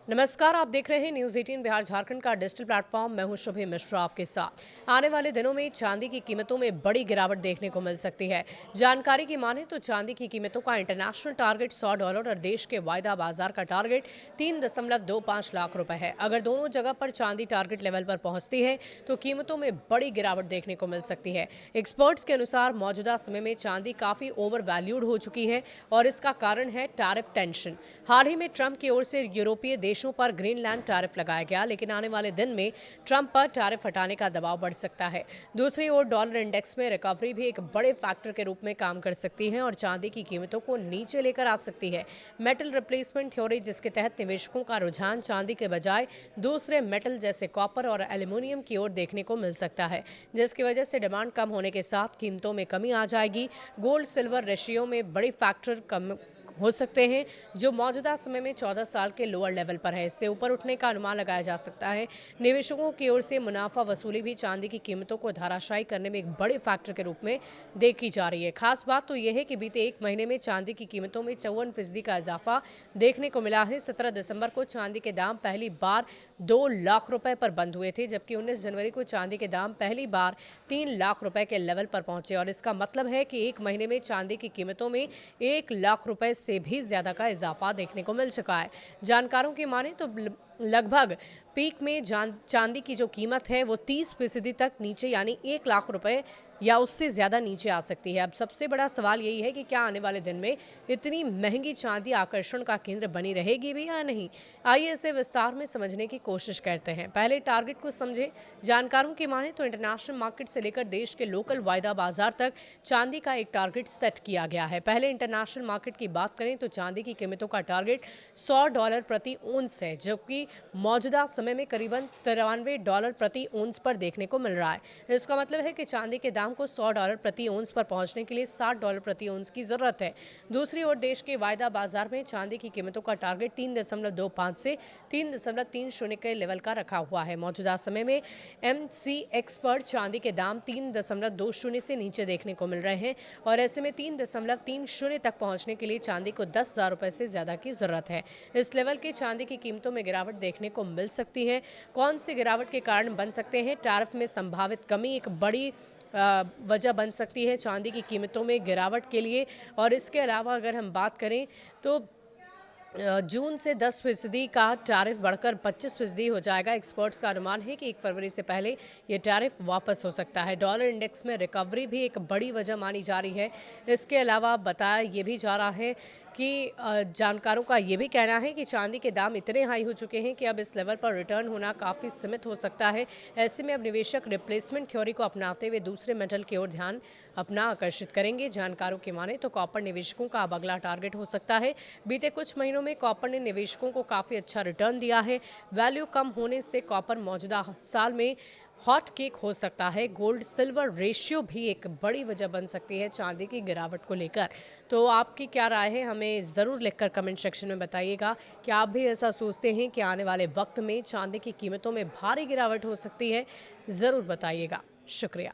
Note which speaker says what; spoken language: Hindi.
Speaker 1: नमस्कार, आप देख रहे हैं न्यूज़ 18 बिहार झारखंड का डिजिटल प्लेटफॉर्म। मैं हूं शुभी मिश्रा आपके साथ। आने वाले दिनों में चांदी की कीमतों में बड़ी गिरावट देखने को मिल सकती है। जानकारी की माने तो चांदी की कीमतों का इंटरनेशनल टारगेट $100 और देश के वायदा बाजार का टारगेट 3.25 लाख रुपए है। अगर दोनों जगह पर चांदी टारगेट लेवल पर पहुंचती है तो कीमतों में बड़ी गिरावट देखने को मिल सकती है। एक्सपर्ट्स के अनुसार मौजूदा समय में चांदी काफी ओवर वैल्यूड हो चुकी है और इसका कारण है टैरिफ टेंशन। हाल ही में ट्रंप की ओर से यूरोपीय देशों पर ग्रीनलैंड टैरिफ लगाया गया, लेकिन आने वाले दिन में ट्रंप पर टैरिफ हटाने का दबाव बढ़ सकता है। दूसरी ओर डॉलर इंडेक्स में रिकवरी भी एक बड़े फैक्टर के रूप में काम कर सकती है और चांदी की कीमतों को नीचे लेकर आ सकती है। मेटल रिप्लेसमेंट थ्योरी, जिसके तहत निवेशकों का रुझान चांदी के बजाय दूसरे मेटल जैसे कॉपर और एल्यूमिनियम की ओर देखने को मिल सकता है, जिसकी वजह से डिमांड कम होने के साथ कीमतों में कमी आ जाएगी। गोल्ड सिल्वर रेशियो में बड़े फैक्टर कम हो सकते हैं, जो मौजूदा समय में 14 साल के लोअर लेवल पर है। इससे ऊपर उठने का अनुमान लगाया जा सकता है। निवेशकों की ओर से मुनाफा वसूली भी चांदी की कीमतों को धाराशायी करने में एक बड़े फैक्टर के रूप में देखी जा रही है। खास बात तो यह है कि बीते एक महीने में चांदी की कीमतों में 54% का इजाफा देखने को मिला है। 17 दिसंबर को चांदी के दाम पहली बार 2 लाख रुपए पर बंद हुए थे, जबकि 19 जनवरी को चांदी के दाम पहली बार 3 लाख रुपए के लेवल पर पहुंचे और इसका मतलब है कि एक महीने में चांदी की कीमतों में 1 लाख रुपए से भी ज्यादा का इजाफा देखने को मिल चुका है। जानकारों की माने तो लगभग पीक में चांदी की जो कीमत है वो 30% तक नीचे यानी 1 लाख रुपए या उससे ज़्यादा नीचे आ सकती है। अब सबसे बड़ा सवाल यही है कि क्या आने वाले दिन में इतनी महंगी चांदी आकर्षण का केंद्र बनी रहेगी भी या नहीं। आइए इसे विस्तार में समझने की कोशिश करते हैं। पहले टारगेट को समझें। जानकारों की माने तो इंटरनेशनल मार्केट से लेकर देश के लोकल वायदा बाजार तक चांदी का एक टारगेट सेट किया गया है। पहले इंटरनेशनल मार्केट की बात करें तो चांदी की कीमतों का टारगेट $100 प्रति ओंस है, जो कि मौजूदा समय में करीबन $93 प्रति ओंस पर देखने को मिल रहा है। इसका मतलब है कि चांदी के दाम को $100 प्रति ओंस पर पहुंचने के लिए $60 प्रति ओंस की जरूरत है। दूसरी ओर देश के वायदा बाजार में चांदी की कीमतों का टारगेट 3.25 से 3.30 के लेवल का रखा हुआ है। मौजूदा समय में MCX पर चांदी के दाम 3.20 से नीचे देखने को मिल रहे हैं और ऐसे में 3.30 तक पहुंचने के लिए चांदी को 10,000 रुपए से ज्यादा की जरूरत है। इस लेवल के चांदी की कीमतों में गिरावट देखने को मिल सकती है। कौन सी गिरावट के कारण बन सकते हैं? टैरिफ में संभावित कमी एक बड़ी वजह बन सकती है चांदी की कीमतों में गिरावट के लिए। और इसके अलावा अगर हम बात करें तो जून से 10% का टैरिफ बढ़कर 25% हो जाएगा। एक्सपर्ट्स का अनुमान है कि 1 फरवरी से पहले ये टैरिफ वापस हो सकता है। डॉलर इंडेक्स में रिकवरी भी एक बड़ी वजह मानी जा रही है। इसके अलावा बताया ये भी जा रहा है कि जानकारों का ये भी कहना है कि चांदी के दाम इतने हाई हो चुके हैं कि अब इस लेवल पर रिटर्न होना काफ़ी सीमित हो सकता है। ऐसे में अब निवेशक रिप्लेसमेंट थ्योरी को अपनाते हुए दूसरे मेटल की ओर ध्यान अपना आकर्षित करेंगे। जानकारों की माने तो कॉपर निवेशकों का अब अगला टारगेट हो सकता है। बीते कुछ महीनों में कॉपर ने निवेशकों को काफ़ी अच्छा रिटर्न दिया है। वैल्यू कम होने से कॉपर मौजूदा साल में हॉट केक हो सकता है। गोल्ड सिल्वर रेशियो भी एक बड़ी वजह बन सकती है चांदी की गिरावट को लेकर। तो आपकी क्या राय है, हमें ज़रूर लिखकर कमेंट सेक्शन में बताइएगा कि आप भी ऐसा सोचते हैं कि आने वाले वक्त में चांदी की कीमतों में भारी गिरावट हो सकती है। ज़रूर बताइएगा। शुक्रिया।